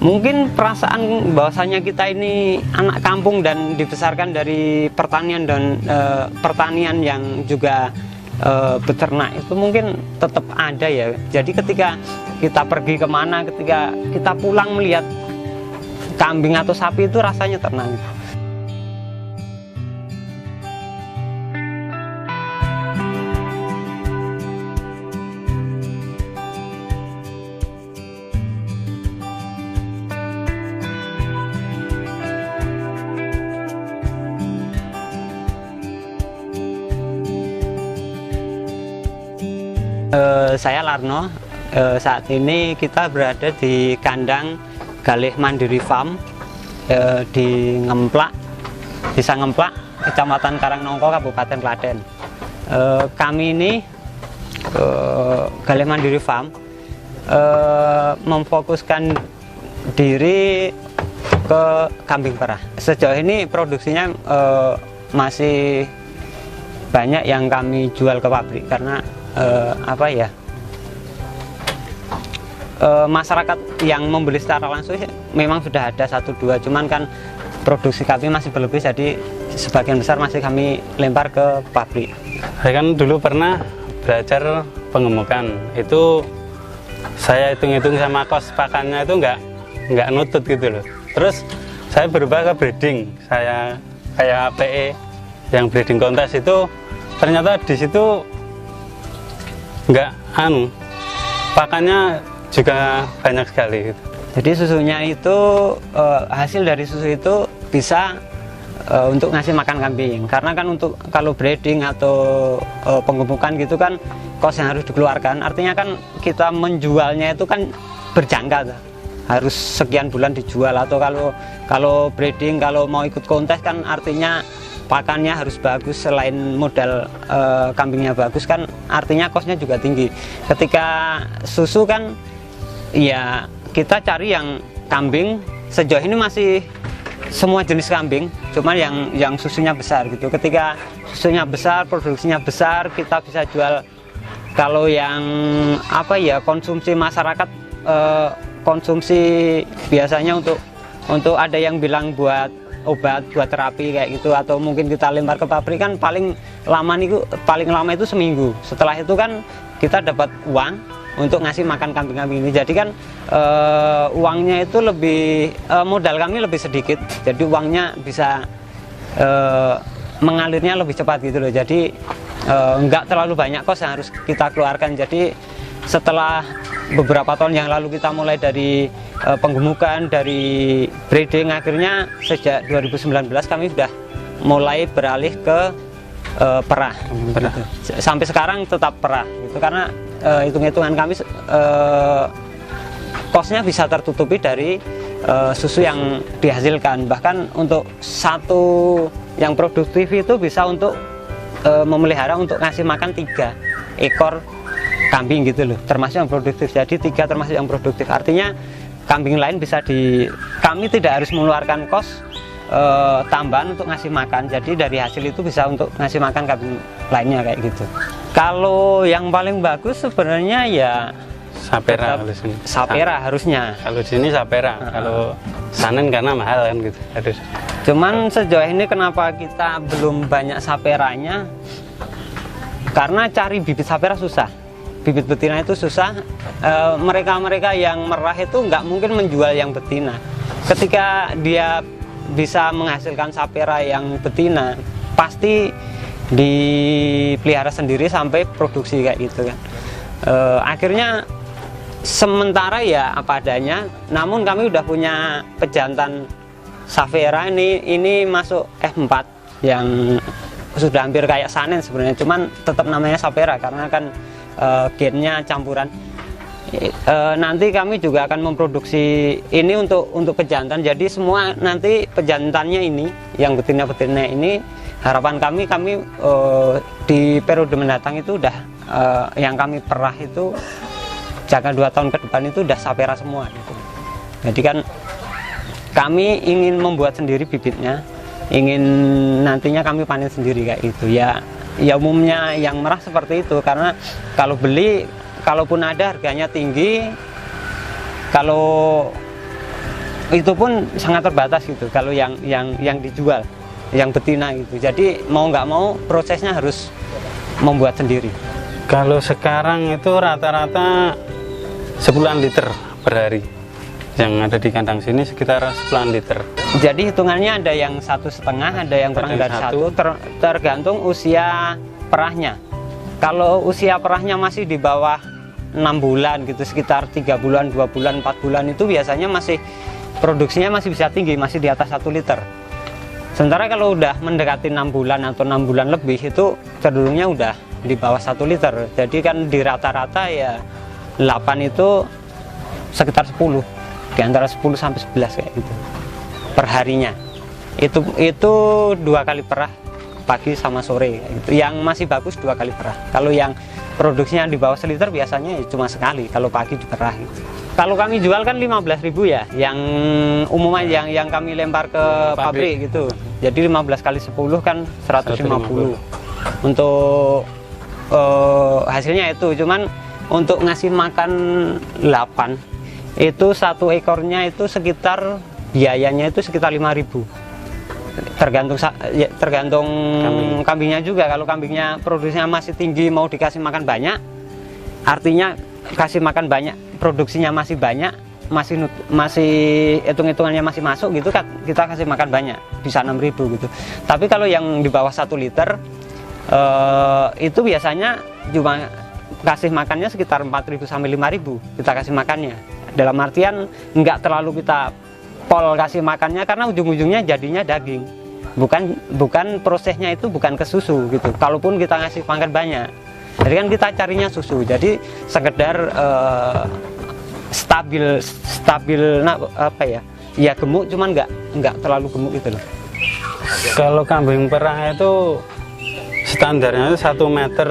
Mungkin perasaan bahwasanya kita ini anak kampung dan dibesarkan dari pertanian dan pertanian yang juga beternak itu mungkin tetap ada ya. Jadi ketika kita pergi kemana, ketika kita pulang melihat kambing atau sapi itu rasanya tenang. Saya Larno, saat ini kita berada di kandang Galih Mandiri Farm di Ngemplak, Desa Ngemplak, Kecamatan Karangnongko, Kabupaten Klaten. Kami ini Galih Mandiri Farm memfokuskan diri ke kambing perah. Sejauh ini produksinya masih banyak yang kami jual ke pabrik karena masyarakat yang membeli secara langsung memang sudah ada 1-2, cuman kan produksi kami masih berlebih, jadi sebagian besar masih kami lempar ke pabrik. Saya kan dulu pernah belajar pengemukan, itu saya hitung-hitung sama kos pakannya itu nggak nutut gitu loh. Terus saya berubah ke breeding, saya kayak PE yang breeding kontes itu ternyata di situ pakannya juga banyak sekali gitu. Jadi susunya itu hasil dari susu itu bisa untuk ngasih makan kambing, karena kan untuk kalau breeding atau penggemukan gitu kan kos yang harus dikeluarkan, artinya kan kita menjualnya itu kan berjangka, harus sekian bulan dijual. Atau kalau breeding, kalau mau ikut kontes kan artinya pakannya harus bagus, selain modal kambingnya bagus kan artinya kosnya juga tinggi. Ketika susu kan ya kita cari yang kambing, sejauh ini masih semua jenis kambing, cuman yang susunya besar gitu. Ketika susunya besar, produksinya besar, kita bisa jual. Kalau yang konsumsi masyarakat, konsumsi biasanya untuk ada yang bilang buat obat, buat terapi kayak gitu, atau mungkin kita lempar ke pabrik kan paling lama itu seminggu. Setelah itu kan kita dapat uang untuk ngasih makan kambing-kambing ini. Jadi kan uangnya itu lebih, modal kami lebih sedikit, jadi uangnya bisa mengalirnya lebih cepat gitu loh. Jadi nggak terlalu banyak kos yang harus kita keluarkan. Jadi setelah beberapa tahun yang lalu kita mulai dari penggemukan, dari breeding, akhirnya sejak 2019 kami sudah mulai beralih ke perah. Gitu. Sampai sekarang tetap perah gitu, karena hitung-hitungan kami kosnya bisa tertutupi dari susu yang dihasilkan. Bahkan untuk satu yang produktif itu bisa untuk memelihara untuk ngasih makan 3 ekor kambing gitu loh, termasuk yang produktif. Jadi 3 termasuk yang produktif, artinya kambing lain bisa kami tidak harus mengeluarkan kos tambahan untuk ngasih makan. Jadi dari hasil itu bisa untuk ngasih makan kambing lainnya kayak gitu. Kalau yang paling bagus sebenarnya ya Sapera. Sapera harusnya. Kalau di sini Sapera, kalau Sanen karena mahal kan gitu. Aduh. Cuman sejauh ini kenapa kita belum banyak Saperanya? Karena cari bibit Sapera susah. Bibit betina itu susah. Mereka-mereka yang merah itu nggak mungkin menjual yang betina. Ketika dia bisa menghasilkan Sapera yang betina, pasti dipelihara sendiri sampai produksi kayak gitu kan. Akhirnya sementara ya apa adanya. Namun kami udah punya pejantan Sapera, ini masuk F4 yang sudah hampir kayak Sanen sebenarnya, cuman tetap namanya Sapera karena kan gennya campuran. Nanti kami juga akan memproduksi ini untuk pejantan. Jadi semua nanti pejantannya ini yang betina-betina ini, harapan kami di periode mendatang itu udah yang kami perah itu jangka 2 tahun ke depan itu udah Sapera semua gitu. Jadi kan kami ingin membuat sendiri bibitnya, ingin nantinya kami panen sendiri kayak gitu ya. Ya umumnya yang merah seperti itu, karena kalau beli, kalaupun ada harganya tinggi, kalau itu pun sangat terbatas gitu kalau yang dijual, yang betina gitu. Jadi mau nggak mau prosesnya harus membuat sendiri. Kalau sekarang itu rata-rata 10 liter per hari. Yang ada di kandang sini sekitar 10 liter. Jadi hitungannya ada yang 1,5, ada yang kurang dari 1, tergantung usia perahnya. Kalau usia perahnya masih di bawah 6 bulan gitu, sekitar 3 bulan, 2 bulan, 4 bulan, itu biasanya masih produksinya masih bisa tinggi, masih di atas 1 liter. Sementara kalau udah mendekati 6 bulan atau 6 bulan lebih, itu cenderungnya udah di bawah 1 liter. Jadi kan di rata-rata ya 8 itu sekitar 10, di antara 10 sampai 11 kayak gitu per harinya. Itu 2 kali perah, pagi sama sore gitu. Yang masih bagus 2 kali perah. Kalau yang produksinya di bawah 1 liter biasanya ya cuma sekali, kalau pagi diperah gitu. Kalau kami jual kan 15.000 ya, yang umumnya yang kami lempar ke pabrik gitu. Jadi 15 kali 10 kan 150. Untuk hasilnya itu, cuman untuk ngasih makan 8 itu 1 ekornya itu sekitar biayanya itu sekitar 5.000. Tergantung kambingnya juga. Kalau kambingnya produksinya masih tinggi, mau dikasih makan banyak, artinya kasih makan banyak, produksinya masih banyak, masih hitung-hitungannya masih masuk gitu, kita kasih makan banyak, bisa 6.000 gitu. Tapi kalau yang di bawah 1 liter itu biasanya cuma kasih makannya sekitar 4.000 sampai 5.000 kita kasih makannya. Dalam artian nggak terlalu kita pol kasih makannya, karena ujung-ujungnya jadinya daging. Bukan prosesnya itu bukan ke susu gitu. Kalaupun kita ngasih makan banyak, jadi kan kita carinya susu. Jadi sekedar stabil apa ya? Ya gemuk, cuman nggak terlalu gemuk gitu loh. Kalau kambing perah itu standarnya itu 1 meter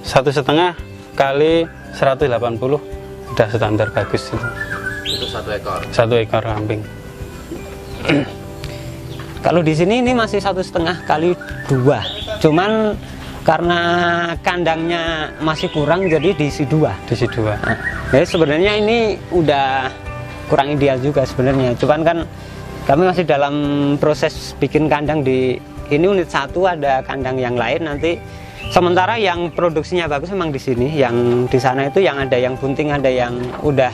1,5 kali 180, udah standar bagus itu. Itu 1 ekor. 1 ekor kambing. Kalau di sini ini masih 1,5 kali 2, cuman karena kandangnya masih kurang jadi diisi 2. Diisi 2. Nah, jadi sebenarnya ini udah kurang ideal juga sebenarnya. Cuman kan kami masih dalam proses bikin kandang di ini unit 1, ada kandang yang lain nanti. Sementara yang produksinya bagus memang di sini, yang di sana itu yang ada yang bunting, ada yang udah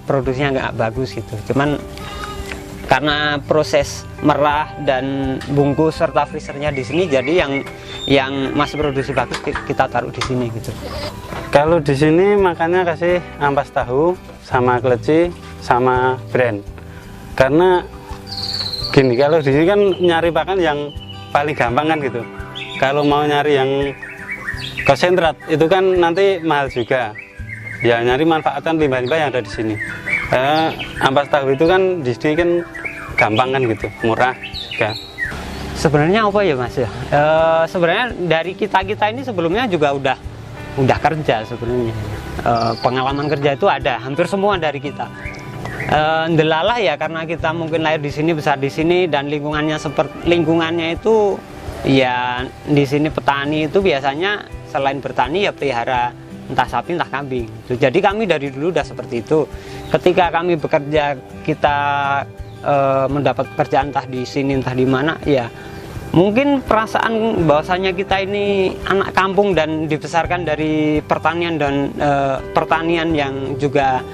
produksinya nggak bagus gitu. Cuman karena proses merah dan bungkus serta freezernya di sini, jadi yang masih produksi bagus kita taruh di sini gitu. Kalau di sini makannya kasih ampas tahu sama kleci sama brand. Karena gini, kalau di sini kan nyari pakan yang paling gampang kan gitu. Kalau mau nyari yang konsentrat itu kan nanti mahal juga. Ya nyari manfaatan limbah-limbah yang ada di sini. Ampas tahu itu kan di sini kan gampang kan gitu, murah juga. Sebenarnya apa ya Mas ya? Sebenarnya dari kita ini sebelumnya juga udah kerja sebenarnya. Pengalaman kerja itu ada, hampir semua dari kita. Ndelalah ya karena kita mungkin lahir di sini, besar di sini, dan lingkungannya itu ya di sini petani itu biasanya selain bertani ya pelihara entah sapi entah kambing. Jadi kami dari dulu udah seperti itu. Ketika kami bekerja, kita mendapat pekerjaan entah di sini entah di mana, ya mungkin perasaan bahwasanya kita ini anak kampung dan dibesarkan dari pertanian dan pertanian yang juga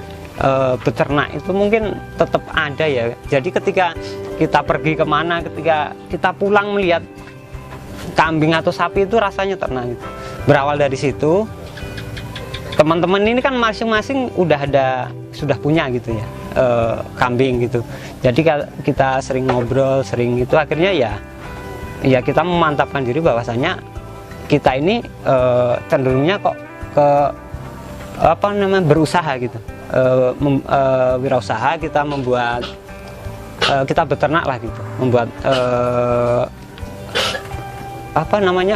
beternak itu mungkin tetap ada ya. Jadi ketika kita pergi kemana, ketika kita pulang melihat kambing atau sapi itu rasanya tenang gitu. Berawal dari situ, teman-teman ini kan masing-masing sudah punya gitu ya kambing gitu. Jadi kita sering ngobrol, sering itu akhirnya ya kita memantapkan diri bahwasanya kita ini cenderungnya kok ke berusaha gitu, wirausaha. Kita membuat kita beternak lah gitu, membuat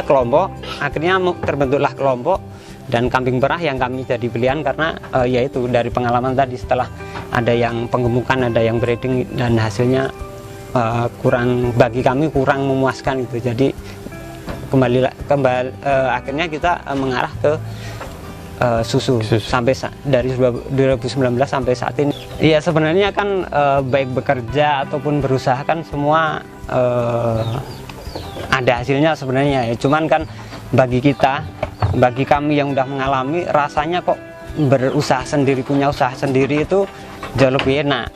kelompok. Akhirnya terbentuklah kelompok dan kambing perah yang kami jadi pilihan karena yaitu dari pengalaman tadi, setelah ada yang penggemukan, ada yang breeding, dan hasilnya bagi kami kurang memuaskan gitu. Jadi kembali akhirnya kita mengarah ke susu. Sampai dari 2019 sampai saat ini. Iya sebenarnya kan baik bekerja ataupun berusaha kan semua ada hasilnya sebenarnya ya. Cuman kan bagi kami yang udah mengalami, rasanya kok berusaha sendiri, punya usaha sendiri itu jauh lebih enak,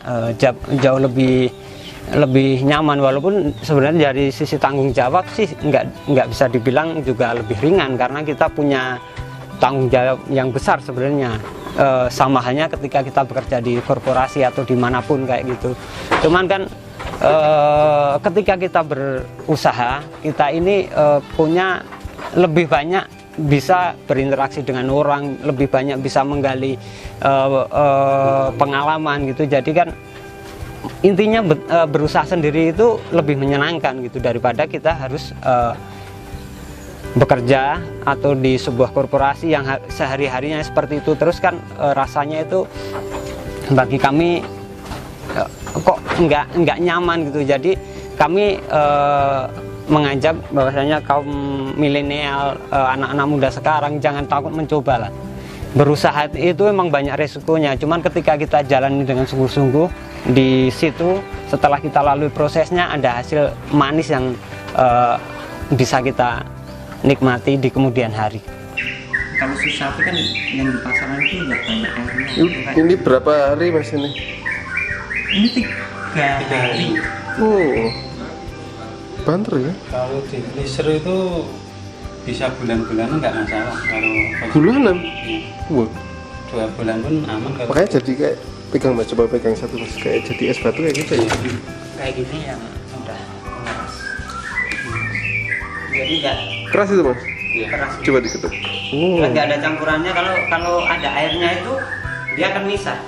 jauh lebih nyaman. Walaupun sebenarnya dari sisi tanggung jawab sih nggak bisa dibilang juga lebih ringan, karena kita punya tanggung jawab yang besar sebenarnya. Sama halnya ketika kita bekerja di korporasi atau dimanapun kayak gitu. Cuman kan ketika kita berusaha, kita ini punya lebih banyak bisa berinteraksi dengan orang, lebih banyak bisa menggali pengalaman gitu. Jadi kan intinya berusaha sendiri itu lebih menyenangkan gitu daripada kita harus bekerja atau di sebuah korporasi yang sehari-harinya seperti itu terus kan. Rasanya itu bagi kami kok nggak nyaman gitu. Jadi kami mengajak bahwasanya kaum milenial, anak-anak muda sekarang jangan takut mencoba lah. Berusaha itu memang banyak resikonya, cuman ketika kita jalani dengan sungguh-sungguh, di situ setelah kita lalui prosesnya ada hasil manis yang bisa kita nikmati di kemudian hari. Kalau susu sapi kan yang di pasaran itu udah banyak airnya. Ini berapa hari mas ini? Ini 3 hari. Oh, banter ya? Kalau di freezer itu bisa bulan-bulanan nggak masalah. Kalau Bulanan? Iya. Wah, 2 bulan pun aman. Kalau makanya jadi kayak pegang mas, coba pegang satu mas, kayak jadi es batu kayak gitu ya? Kayak gini yang sudah keras. Jadi nggak Keras itu mas? iya. keras. Coba diketuk. Oh, Nggak ada campurannya. Kalau ada airnya itu dia akan misah.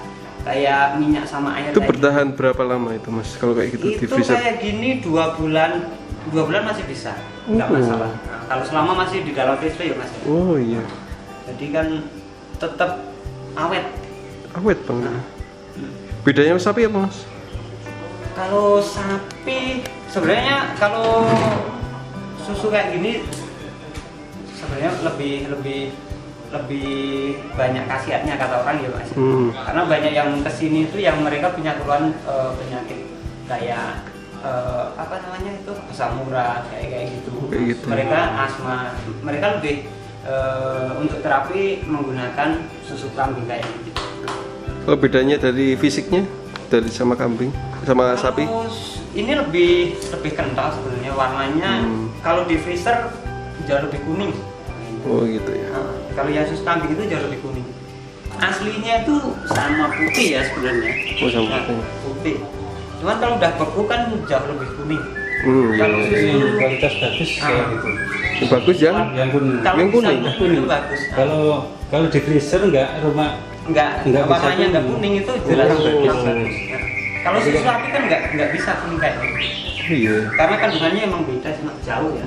Kayak minyak sama air. itu kayak bertahan berapa lama itu mas? Kalau kayak gitu di itu freezer? kayak gini 2 bulan masih bisa, nggak masalah. Nah, kalau selama masih di dalam freezer ya masih. Oh iya, Jadi kan tetap awet. awet bang. Bedanya sama sapi apa mas? Kalau sapi sebenarnya kalau susu kayak gini sebenarnya lebih banyak khasiatnya kata orang ya mas. Karena banyak yang kesini itu yang mereka punya keluhan penyakit kayak apa namanya itu asam urat kayak gitu. Kayak gitu. Mereka asma, mereka lebih untuk terapi menggunakan susu kambing kayak gitu. Kalau bedanya dari fisiknya, dari sama kambing, sama sapi? Ini lebih kental sebenarnya warnanya. Kalau di freezer jauh lebih kuning. Oh gitu ya. Kalau yang susu kambing itu jauh lebih kuning. Aslinya itu sama putih ya sebenarnya. Oh sama Nah, putih. putih. Cuman kalau udah beku kan jauh lebih kuning. Iya. Kalau susu kualitas bagus kayak gitu. Yang bagus yang Yang kuning. kalau yang kuning. bisa kuning itu bagus. Kalau di freezer nggak Enggak bisa warnanya enggak kuning. kuning itu jelas Oh. bagus. Nah, kalau susu sapi kan enggak bisa kuning kayak gitu. iya. Karena kandungannya emang beda, sangat jauh ya.